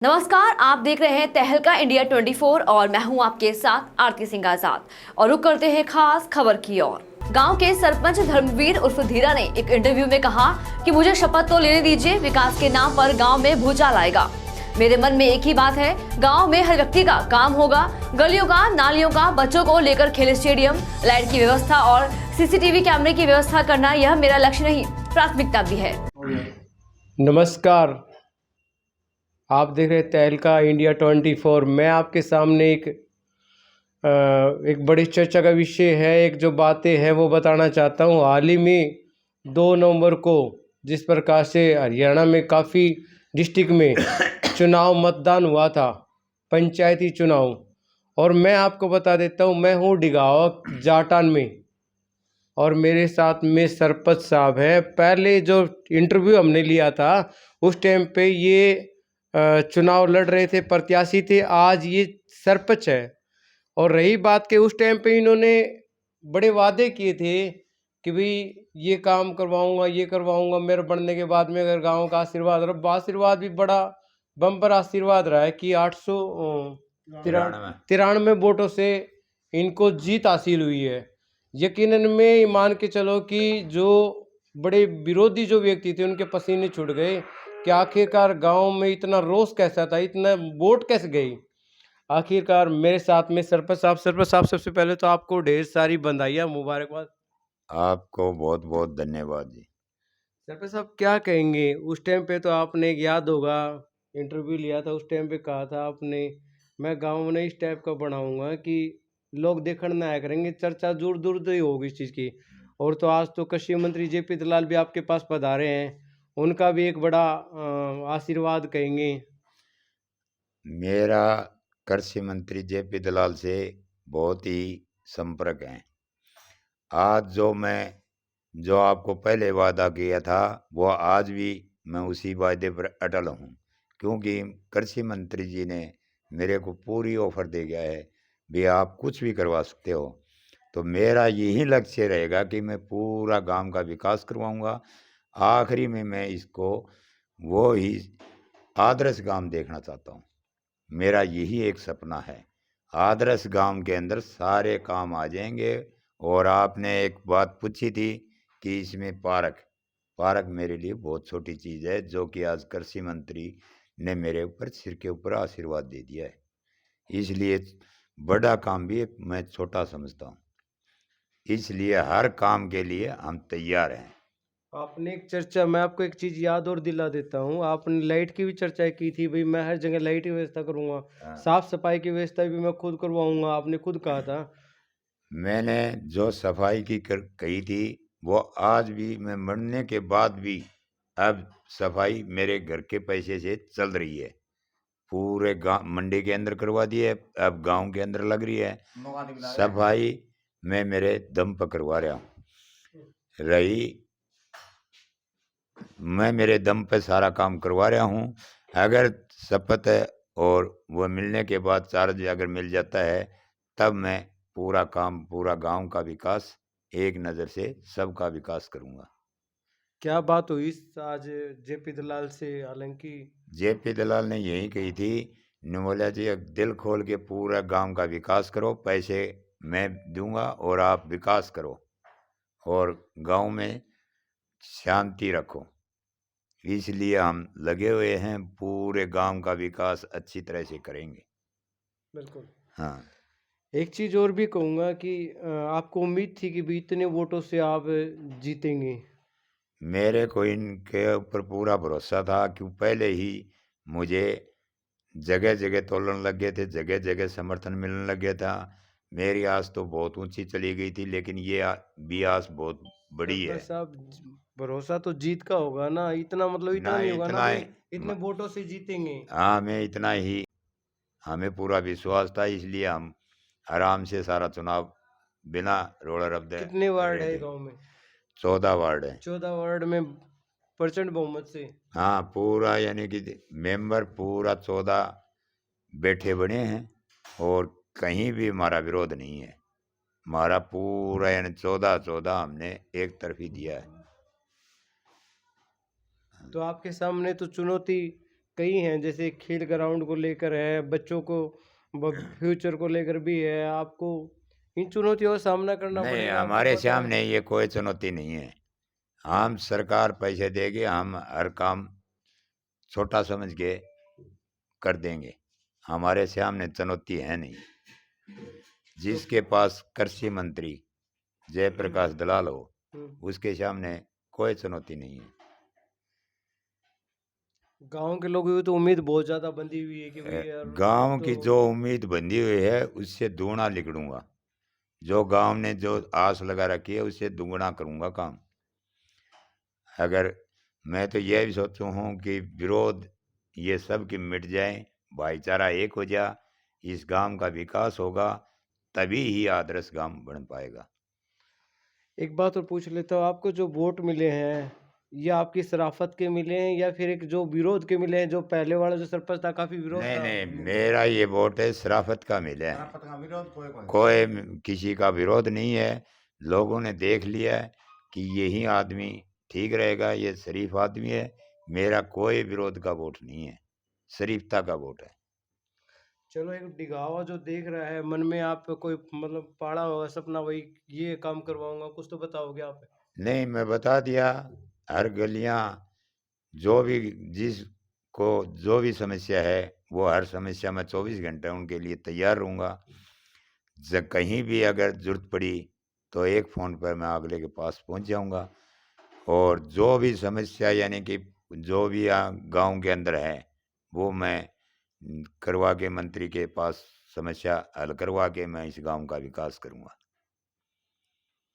नमस्कार, आप देख रहे हैं तहलका इंडिया 24 और मैं हूं आपके साथ आरती सिंह आजाद। और रुक करते हैं खास खबर की ओर। गांव के सरपंच धर्मवीर उर्फ धीरा ने एक इंटरव्यू में कहा कि मुझे शपथ तो लेने दीजिए, विकास के नाम पर गांव में भूचाल आएगा। मेरे मन में एक ही बात है, गांव में हर व्यक्ति का काम होगा। गलियों का, नालियों का, बच्चों को लेकर खेल स्टेडियम, लाइट की व्यवस्था और सीसीटीवी कैमरे की व्यवस्था करना यह मेरा लक्ष्य नहीं, प्राथमिकता भी है। नमस्कार, आप देख रहे हैं तहलका इंडिया 24। मैं आपके सामने एक बड़ी चर्चा का विषय है, एक जो बातें हैं वो बताना चाहता हूँ। हाल ही में 2 नवंबर को जिस प्रकार से हरियाणा में काफ़ी डिस्ट्रिक्ट में चुनाव मतदान हुआ था, पंचायती चुनाव, और मैं आपको बता देता हूँ, मैं हूँ डिगावा जाटान में और मेरे साथ में सरपंच साहब हैं। पहले जो इंटरव्यू हमने लिया था उस टाइम पे ये चुनाव लड़ रहे थे, प्रत्याशी थे, आज ये सरपंच है। और रही बात के उस टाइम पे इन्होंने बड़े वादे किए थे कि भाई ये काम करवाऊंगा, ये करवाऊंगा मेरे बनने के बाद में, अगर गांव का आशीर्वाद, और आशीर्वाद भी बड़ा बम्पर आशीर्वाद रहा है कि 893 वोटों से इनको जीत हासिल हुई है। यकीनन में मान के चलो कि जो बड़े विरोधी जो व्यक्ति थे उनके पसीने छूट गए कि आखिरकार गांव में इतना रोष कैसा था, इतना वोट कैसे गई। आखिरकार मेरे साथ में सरपंच साहब, सबसे पहले तो आपको ढेर सारी बधाइयाँ, मुबारकबाद। आपको बहुत बहुत धन्यवाद जी। सरपंच साहब क्या कहेंगे, उस टाइम पे तो आपने याद होगा इंटरव्यू लिया था, उस टाइम पे कहा था आपने मैं गांव में इस टाइप का बनाऊंगा कि लोग देखने ना आया करेंगे, चर्चा दूर दूर तक होगी इस चीज़ की। और तो आज तो कृषि मंत्री जेपी दलाल भी आपके पास पधारे हैं, उनका भी एक बड़ा आशीर्वाद कहेंगे। मेरा कृषि मंत्री जेपी दलाल से बहुत ही संपर्क है। आज जो आपको पहले वादा किया था वो आज भी मैं उसी वादे पर अटल हूँ, क्योंकि कृषि मंत्री जी ने मेरे को पूरी ऑफर दे गया है भी आप कुछ भी करवा सकते हो। तो मेरा यही लक्ष्य रहेगा कि मैं पूरा गांव का विकास करवाऊंगा। आखिरी में मैं इसको वो ही आदर्श गांव देखना चाहता हूँ। मेरा यही एक सपना है, आदर्श गांव के अंदर सारे काम आ जाएंगे। और आपने एक बात पूछी थी कि इसमें पार्क मेरे लिए बहुत छोटी चीज़ है, जो कि आज कृषि मंत्री ने मेरे ऊपर सिर के ऊपर आशीर्वाद दे दिया है। इसलिए बड़ा काम भी मैं छोटा समझता हूँ, इसलिए हर काम के लिए हम तैयार हैं। आपने एक चर्चा, मैं आपको एक चीज़ याद और दिला देता हूँ, आपने लाइट की भी चर्चा की थी, भाई मैं हर जगह लाइट की व्यवस्था करूँगा, साफ सफाई की व्यवस्था भी मैं खुद करवाऊंगा, आपने खुद कहा था। मैंने जो सफाई की कही थी वो आज भी, मैं मरने के बाद भी अब सफाई मेरे घर के पैसे से चल रही है। पूरे गांव मंडी के अंदर करवा दी है, अब गांव के अंदर लग रही है सफाई। मैं मेरे दम पर करवा रहा हूँ, मैं मेरे दम पे सारा काम करवा रहा हूँ। अगर शपथ है और वो मिलने के बाद चार्ज अगर मिल जाता है, तब मैं पूरा काम, पूरा गांव का विकास, एक नज़र से सबका विकास करूँगा। क्या बात हुई आज जेपी दलाल से? हालांकि जेपी दलाल ने यही कही थी, बोला जी अब दिल खोल के पूरा गांव का विकास करो, पैसे मैं दूंगा और आप विकास करो और गांव में शांति रखो। इसलिए हम लगे हुए हैं, पूरे गांव का विकास अच्छी तरह से करेंगे। बिल्कुल। हाँ, एक चीज़ और भी कहूँगा कि आपको उम्मीद थी कि भी इतने वोटों से आप जीतेंगे? मेरे को इनके ऊपर पूरा भरोसा था, क्यों पहले ही मुझे जगह जगह तोलन लग गए थे, जगह जगह समर्थन मिलने लग गया था। मेरी आस तो बहुत ऊंची चली गई थी, लेकिन ये भी आस बहुत बड़ी है। साहब, भरोसा तो जीत का होगा ना, इतना मतलब इतना नहीं होगा ना भाई इतने वोटों से जीतेंगे। हाँ, मैं इतना ही, हमें पूरा विश्वास था, इसलिए हम आराम से सारा चुनाव बिना रोड़ा रब्दे। कितने वार्ड है गांव में? 14 वार्ड है। 14 वार्ड में प्रचंड बहुमत से। हाँ, पूरा यानी कि मेंबर पूरा 14 बैठे बने हैं और कहीं भी हमारा विरोध नहीं है। हमारा पूरा यानी 14 हमने एक तरफ ही दिया है। तो आपके सामने तो चुनौती कई हैं, जैसे खेल ग्राउंड को लेकर है, बच्चों को फ्यूचर को लेकर भी है, आपको इन चुनौतियों का सामना करना नहीं, पड़ेगा। आपको हमारे पता है। सामने ये कोई चुनौती नहीं है। हम सरकार पैसे देगी, हम हर काम छोटा समझ के कर देंगे। हमारे सामने चुनौती है नहीं। जिसके पास कृषि मंत्री जयप्रकाश दलाल हो, उसके सामने कोई चुनौती नहीं है। गांव के लोगों की तो उम्मीद बहुत ज्यादा बंधी हुई है कि भाई यार गांव तो की जो उम्मीद बंधी हुई है उससे दुगना लिखूंगा। जो गांव ने जो आस लगा रखी है उससे दुगना करूंगा काम। अगर मैं तो यह भी सोचता हूँ कि विरोध ये सब की मिट जाए, भाईचारा एक हो जाए, इस गांव का विकास होगा, तभी ही आदर्श गांव बन पाएगा। एक बात और पूछ लेता हूँ, आपको जो वोट मिले हैं ये आपकी शराफत के मिले हैं या फिर एक जो विरोध के मिले हैं? जो पहले वाला जो सरपंच था काफी विरोध नहीं था। नहीं, मेरा ये वोट है शराफत का मिला है। कोई किसी का विरोध नहीं है। लोगों ने देख लिया है कि यही आदमी ठीक रहेगा, ये शरीफ आदमी है। मेरा कोई विरोध का वोट नहीं है, शरीफता का वोट है। चलो, एक दिखावा जो देख रहा है मन में, आप कोई मतलब पाड़ा होगा सपना, वही ये काम करवाऊंगा, कुछ तो बताओगे आप? नहीं, मैं बता दिया, हर गलियां जो भी जिसको जो भी समस्या है वो हर समस्या में 24 घंटे उनके लिए तैयार रहूँगा। जब कहीं भी अगर जरूरत पड़ी तो एक फ़ोन पर मैं अगले के पास पहुंच जाऊंगा। और जो भी समस्या यानी कि जो भी गांव के अंदर है वो मैं करवा के मंत्री के पास समस्या हल करवा के मैं इस गांव का विकास करूंगा।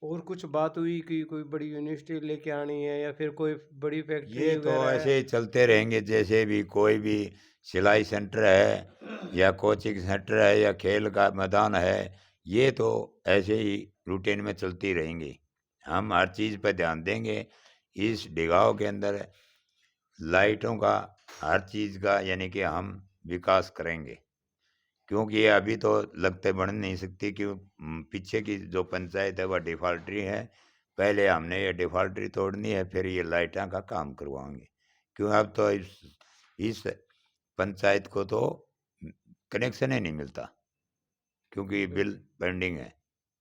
और कुछ बात हुई कि कोई बड़ी यूनिवर्सिटी लेके आनी है या फिर कोई बड़ी फैक्ट्री ये तो वगैरह ऐसे है? ही चलते रहेंगे, जैसे भी कोई भी सिलाई सेंटर है या कोचिंग सेंटर है या खेल का मैदान है, ये तो ऐसे ही रूटीन में चलती रहेंगी। हम हर चीज़ पर ध्यान देंगे। इस डिगांव के अंदर लाइटों का, हर चीज़ का यानी कि हम विकास करेंगे, क्योंकि ये अभी तो लगते बन नहीं सकती। क्यों? पीछे की जो पंचायत है वह डिफाल्टरी है। पहले हमने ये डिफाल्टरी तोड़नी है, फिर ये लाइटा का काम करवाएंगे। क्यों? अब तो इस पंचायत को तो कनेक्शन ही नहीं मिलता, क्योंकि बिल पेंडिंग है।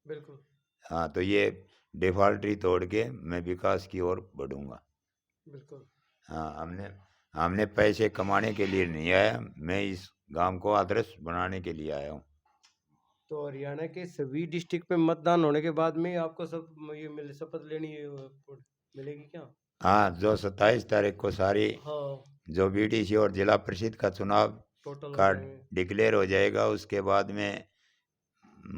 बिल्कुल। हाँ, तो ये डिफाल्टरी तोड़ के मैं विकास की ओर बढ़ूंगा। बिल्कुल। हाँ, हमने पैसे कमाने के लिए नहीं आया, मैं इस गांव को आदर्श बनाने के लिए आया हूँ। तो हरियाणा के सभी डिस्ट्रिक्ट में मतदान होने के बाद में आपको सब ये शपथ लेनी मिलेगी क्या? हाँ, जो 27 तारीख को सारी हाँ, जो बीडीसी और जिला परिषद का चुनाव टोटल हो का जाएंगे। डिक्लेयर हो जाएगा, उसके बाद में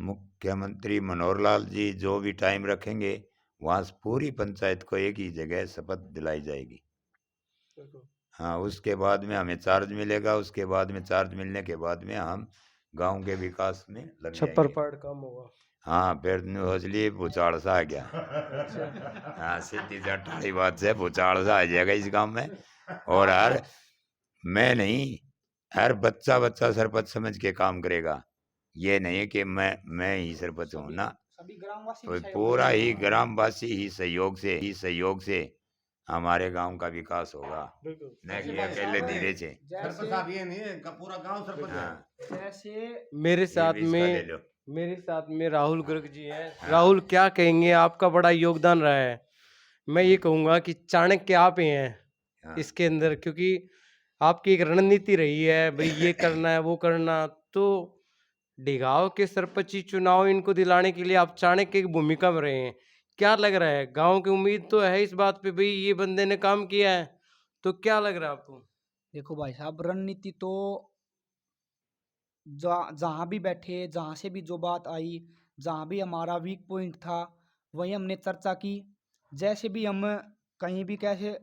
मुख्यमंत्री मनोहर लाल जी जो भी टाइम रखेंगे, वहाँ से पूरी पंचायत को एक ही जगह शपथ दिलाई जाएगी। बिल्कुल। हाँ, उसके बाद में हमें चार्ज मिलेगा। उसके बाद में चार्ज मिलने के बाद में हम गांव के विकास में लग छप्पर जाएंगे। पाड़ काम होगा। हाँ, फिर हौसली भूचाड़ सा आ गया। अच्छा। हाँ, सीधी चट्टाई बात से भूचाड़ सा आ जाएगा इस गांव में। और मैं नहीं, हर बच्चा बच्चा सरपंच समझ के काम करेगा। ये नहीं है कि मैं ही सरपंच हूँ ना, सभी ग्रामवासी तो भी सहयोग पूरा करेंगे। ही ग्रामवासी ही सहयोग से हमारे गांव का विकास होगा, बिल्कुल। न कि भाई अकेले साहब, धीरे से। जैसे ये नहीं है पूरा गांव सरपंच है। हाँ, जैसे मेरे साथ ये भी इसका ले में लो। मेरे साथ में राहुल गर्ग जी हैं। हाँ। राहुल, क्या कहेंगे? आपका बड़ा योगदान रहा है। मैं ये कहूंगा कि चाणक्य आप ही हैं हाँ। इसके अंदर, क्योंकि आपकी एक रणनीति रही है, भाई ये करना है वो करना। तो डिगांव के सरपंची चुनाव इनको दिलाने के लिए आप चाणक्य की भूमिका में रहे हैं। क्या लग रहा है? गांव की उम्मीद तो है इस बात पे, भाई ये बंदे ने काम किया है। तो क्या लग रहा है आपको? देखो भाई साहब, रणनीति तो जहाँ भी बैठे, जहाँ से भी जो बात आई, जहाँ भी हमारा वीक पॉइंट था, वही हमने चर्चा की। जैसे भी हम कहीं भी कैसे,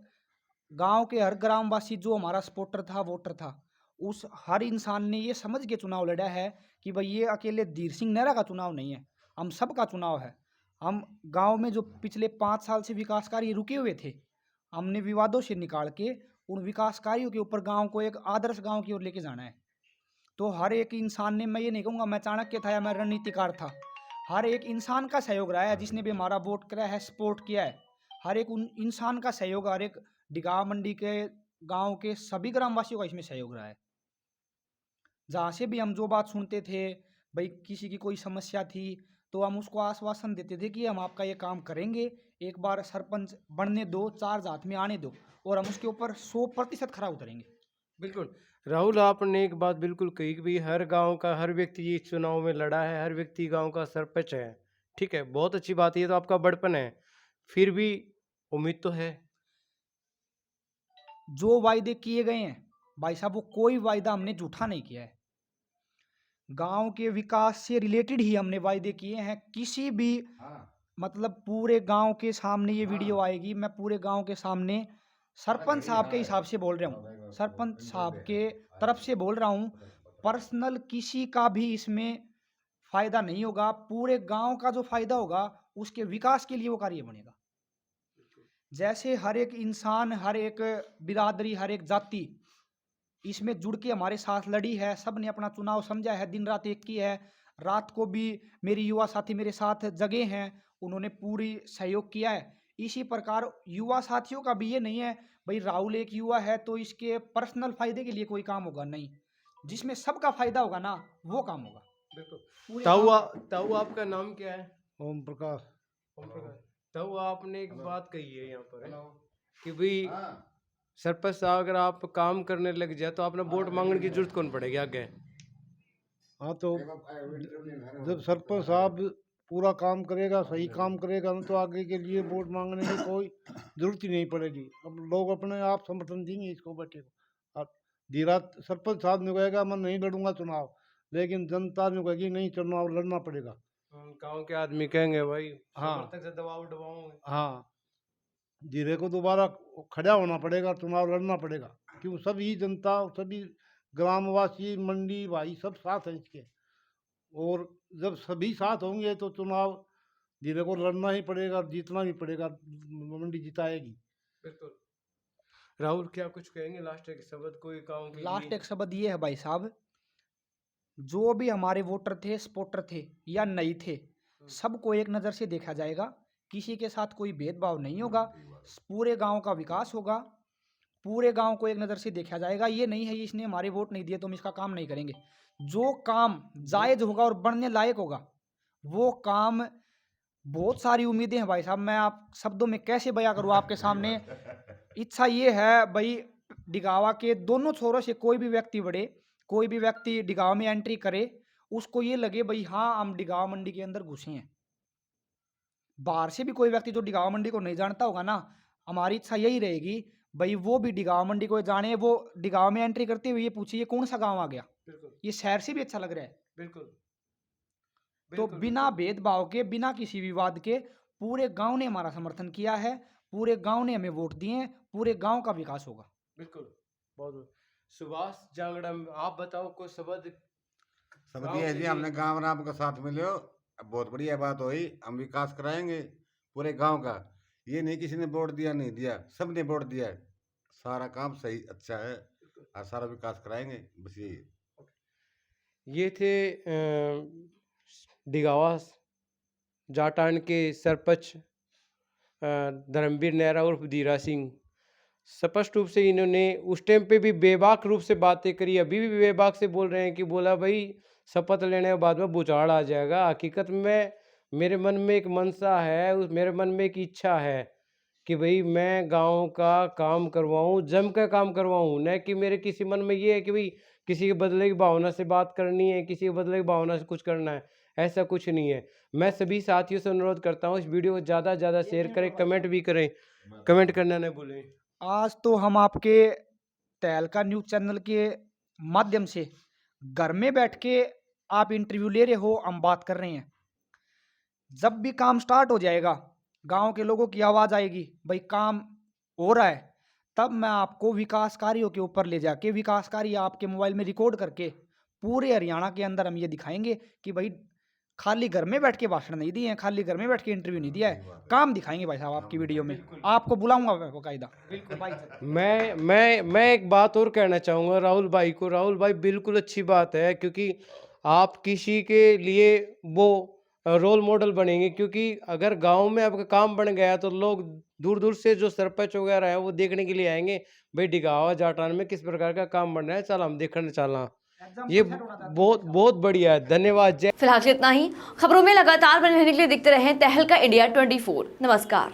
गांव के हर ग्रामवासी जो हमारा सपोर्टर था, वोटर था, उस हर इंसान ने ये समझ के चुनाव लड़ा है कि भाई ये अकेले धीर सिंह नेहरा का चुनाव नहीं है, हम सब का चुनाव है। हम गांव में जो पिछले 5 साल से विकास कार्य रुके हुए थे, हमने विवादों से निकाल के उन विकास कार्यों के ऊपर गांव को एक आदर्श गांव की ओर लेके जाना है। तो हर एक इंसान ने, मैं ये नहीं कहूँगा मैं चाणक्य था या मैं रणनीतिकार था, हर एक इंसान का सहयोग रहा है जिसने भी हमारा वोट करा है, सपोर्ट किया है। हर एक इंसान का सहयोग, हर एक डिगांव मंडी के गांव के सभी ग्रामवासियों का इसमें सहयोग रहा है। जहाँ से भी हम जो बात सुनते थे, भाई किसी की कोई समस्या थी, तो हम उसको आश्वासन देते थे कि हम आपका ये काम करेंगे, एक बार सरपंच बनने दो, 4 हाथ में आने दो, और हम उसके ऊपर 100% खरा उतरेंगे। बिल्कुल। राहुल, आपने एक बात बिल्कुल कही कि भाई हर गांव का हर व्यक्ति इस चुनाव में लड़ा है, हर व्यक्ति गांव का सरपंच है। ठीक है, बहुत अच्छी बात है, ये तो आपका बड़पन है। फिर भी उम्मीद तो है। जो वायदे किए गए हैं भाई साहब, वो कोई वायदा हमने झूठा नहीं किया है। गांव के विकास से रिलेटेड ही हमने वायदे किए हैं। किसी भी मतलब पूरे गांव के सामने ये वीडियो आएगी, मैं पूरे गांव के सामने सरपंच साहब के हिसाब से बोल रहा हूँ, सरपंच साहब के तरफ से बोल रहा हूँ। पर्सनल किसी का भी इसमें फायदा नहीं होगा, पूरे गांव का जो फायदा होगा उसके विकास के लिए वो कार्य बनेगा। जैसे हर एक इंसान, हर एक बिरादरी, हर एक जाति इसमें जुड़ के हमारे साथ लड़ी है, सब ने अपना चुनाव समझा है, दिन रात एक की है। रात को भी मेरी युवा साथी मेरे साथ जगे हैं, उन्होंने पूरी सहयोग किया है। इसी प्रकार युवा साथियों का भी ये नहीं है भाई राहुल एक युवा है तो इसके पर्सनल फायदे के लिए कोई काम होगा, नहीं, जिसमें सबका फायदा होगा ना वो काम होगा। पूरे ताऊ, आपका नाम क्या है? ओम प्रकाश। ओम प्रकाश। ताऊ, आपने एक बात कही है यहाँ पर कि भाई सरपंच साहब अगर आप काम करने लग जाए तो आपने वोट मांगने की जरूरत कौन पड़ेगी आगे? हाँ, तो जब सरपंच साहब पूरा काम करेगा, सही काम करेगा ना, तो आगे के लिए वोट मांगने की कोई जरूरत ही नहीं पड़ेगी। अब लोग अपने आप समर्थन देंगे इसको बैठे को। अब धीरा सरपंच साहब ने कहेगा मैं नहीं लड़ूंगा चुनाव, लेकिन जनता ने कहेगी नहीं, चुनाव लड़ना पड़ेगा। गांव के आदमी कहेंगे भाई हाँ। समर्थक से दबाव दबाओगे। हाँ, धीरे को दोबारा खड़ा होना पड़ेगा, चुनाव लड़ना पड़ेगा, क्यों सभी जनता, सभी ग्रामवासी, मंडी भाई सब साथ हैं इसके। और जब सभी साथ होंगे तो चुनाव धीरे को लड़ना ही पड़ेगा, जीतना ही पड़ेगा, मंडी जिताएगी। बिल्कुल। राहुल, क्या कुछ कहेंगे लास्ट एक शब्द कोई गाँव के लास्ट लिए? एक शब्द ये है भाई साहब, जो भी हमारे वोटर थे, सपोर्टर थे या नहीं थे, सबको एक नज़र से देखा जाएगा, किसी के साथ कोई भेदभाव नहीं होगा, पूरे गांव का विकास होगा, पूरे गांव को एक नज़र से देखा जाएगा। ये नहीं है इसने हमारे वोट नहीं दिए तो हम इसका काम नहीं करेंगे। जो काम जायज़ होगा और बनने लायक होगा वो काम, बहुत सारी उम्मीदें हैं भाई साहब, मैं आप शब्दों में कैसे बयां करूँ आपके सामने। इच्छा ये है भाई डिगावा के दोनों छोरों से कोई भी व्यक्ति बढ़े, कोई भी व्यक्ति डिगावा में एंट्री करे, उसको ये लगे भाई हाँ हम डिगावा मंडी के अंदर घुसे हैं। बाहर से भी कोई व्यक्ति जो डिगावा मंडी को नहीं जानता होगा ना, हमारी इच्छा यही रहेगी भाई वो भी डिगावा मंडी को जाने, वो डिगावा में एंट्री करते हुए ये पूछे ये कौन सा गांव आ गया, ये शहर से भी अच्छा लग रहा है। बिल्कुल। तो बिना भेदभाव के, बिना किसी विवाद के पूरे गांव ने हमारा समर्थन किया है, पूरे गांव ने हमें वोट दिए हैं, पूरे गांव का विकास होगा। बिल्कुल, बहुत बहुत। सुभाष जांगड़ा, आप बताओ कोई शब्द सब गाँव दिए के जी, लिए? हमने गांव राम का साथ मिलो, बहुत बढ़िया बात हुई। हम विकास कराएंगे पूरे गांव का, ये नहीं किसी ने वोट दिया नहीं दिया, सब ने वोट दिया है। सारा काम सही अच्छा है और सारा विकास कराएंगे, बस यही है। ये थे डिगावा जाटान के सरपंच धर्मवीर नेहरा उर्फ धीरा सिंह। स्पष्ट रूप से इन्होंने उस टाइम पे भी बेबाक रूप से बातें करी, अभी भी बेबाक से बोल रहे हैं कि बोला भाई शपथ लेने के बाद में भूचाल आ जाएगा। हकीकत में मेरे मन में एक मनसा है, मेरे मन में एक इच्छा है कि भाई मैं गांव का काम करवाऊं, जम कर काम करवाऊं, न कि मेरे किसी मन में ये है कि भाई किसी के बदले की भावना से बात करनी है, किसी के बदले की भावना से कुछ करना है, ऐसा कुछ नहीं है। मैं सभी साथियों से अनुरोध करता हूं इस वीडियो को ज़्यादा से ज़्यादा शेयर करें, कमेंट भी करें, कमेंट करना न भूलें। आज तो हम आपके तहलका न्यूज़ चैनल के माध्यम से घर में बैठ के आप इंटरव्यू ले रहे हो, हम बात कर रहे हैं। जब भी काम स्टार्ट हो जाएगा, गांव के लोगों की आवाज़ आएगी भाई काम हो रहा है, तब मैं आपको विकास कार्यों के ऊपर ले जाके विकास कार्य आपके मोबाइल में रिकॉर्ड करके पूरे हरियाणा के अंदर हम ये दिखाएंगे कि भाई खाली घर में बैठ के भाषण नहीं दिए हैं, खाली घर में बैठ के इंटरव्यू नहीं दिया है, काम दिखाएंगे भाई साहब आपकी वीडियो में, आपको बुलाऊंगा बाकायदा। मैं एक बात और कहना चाहूँगा राहुल भाई को। राहुल भाई बिल्कुल अच्छी बात है, क्योंकि आप किसी के लिए वो रोल मॉडल बनेंगे, क्योंकि अगर गांव में आपका काम बन गया तो लोग दूर दूर से जो सरपंच वगैरह है वो देखने के लिए आएंगे, भाई डिगावा जाटान में किस प्रकार का काम बन रहा है, चल हम देखने चलना। ये बहुत बहुत बढ़िया है। धन्यवाद। जय। फिलहाल इतना ही। खबरों में लगातार बने रहने के लिए देखते रहें तहलका इंडिया 24। नमस्कार।